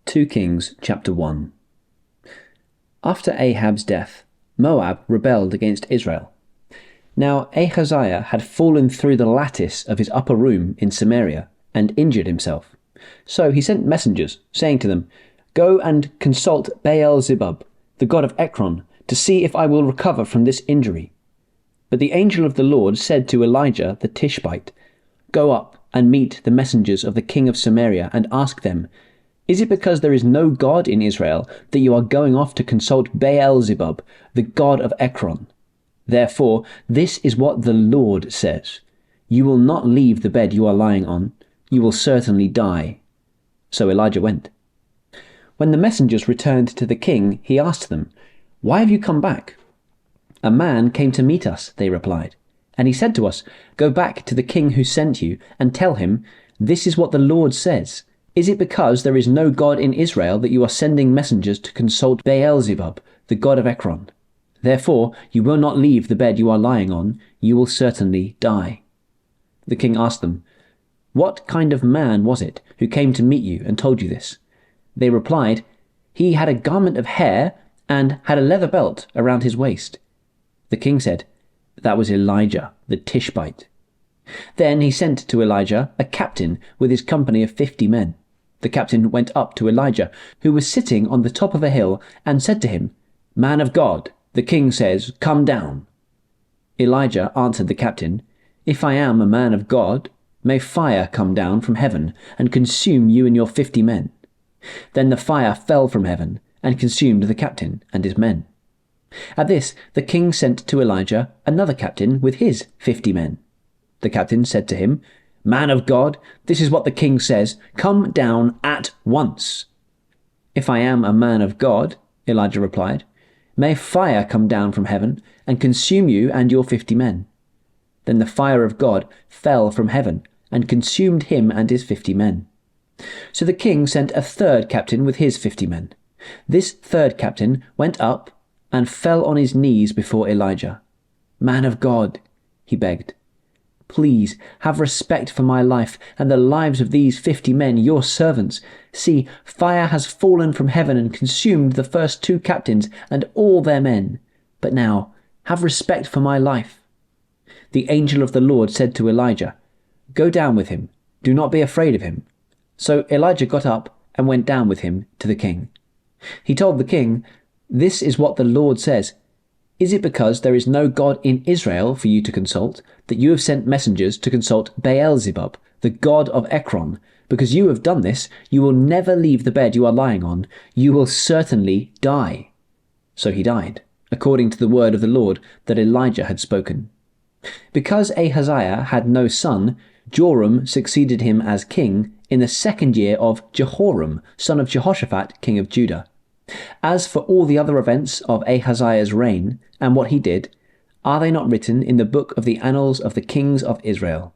2 Kings chapter 1. After Ahab's death, Moab rebelled against Israel. Now Ahaziah had fallen through the lattice of his upper room in Samaria and injured himself. So he sent messengers, saying to them, "Go and consult Baal-zebub, the god of Ekron, to see if I will recover from this injury." But the angel of the Lord said to Elijah the Tishbite, "Go up and meet the messengers of the king of Samaria and ask them, 'Is it because there is no God in Israel that you are going off to consult Baal-zebub, the god of Ekron? Therefore, this is what the Lord says. You will not leave the bed you are lying on. You will certainly die.'" So Elijah went. When the messengers returned to the king, he asked them, "Why have you come back?" "A man came to meet us," they replied, "and he said to us, 'Go back to the king who sent you and tell him, this is what the Lord says. Is it because there is no God in Israel that you are sending messengers to consult Baal-zebub, the god of Ekron? Therefore, you will not leave the bed you are lying on. You will certainly die.'" The king asked them, "What kind of man was it who came to meet you and told you this?" They replied, "He had a garment of hair and had a leather belt around his waist." The king said, "That was Elijah the Tishbite." Then he sent to Elijah a captain with his company of 50 men. The captain went up to Elijah, who was sitting on the top of a hill, and said to him, "Man of God, the king says, 'Come down.'" Elijah answered the captain, "If I am a man of God, may fire come down from heaven and consume you and your 50 men." Then the fire fell from heaven and consumed the captain and his men. At this, the king sent to Elijah another captain with his 50 men. The captain said to him, "Man of God, this is what the king says, 'Come down at once.'" "If I am a man of God," Elijah replied, "may fire come down from heaven and consume you and your 50 men." Then the fire of God fell from heaven and consumed him and his 50 men. So the king sent a third captain with his 50 men. This third captain went up and fell on his knees before Elijah. "Man of God," he begged, "please have respect for my life and the lives of these 50 men, your servants. See, fire has fallen from heaven and consumed the first 2 captains and all their men. But now, have respect for my life." The angel of the Lord said to Elijah, "Go down with him. Do not be afraid of him." So Elijah got up and went down with him to the king. He told the king, "This is what the Lord says. Is it because there is no God in Israel for you to consult, that you have sent messengers to consult Baal-zebub, the god of Ekron? Because you have done this, you will never leave the bed you are lying on. You will certainly die." So he died, according to the word of the Lord that Elijah had spoken. Because Ahaziah had no son, Joram succeeded him as king in the 2nd year of Jehoram, son of Jehoshaphat, king of Judah. As for all the other events of Ahaziah's reign and what he did, are they not written in the book of the annals of the kings of Israel?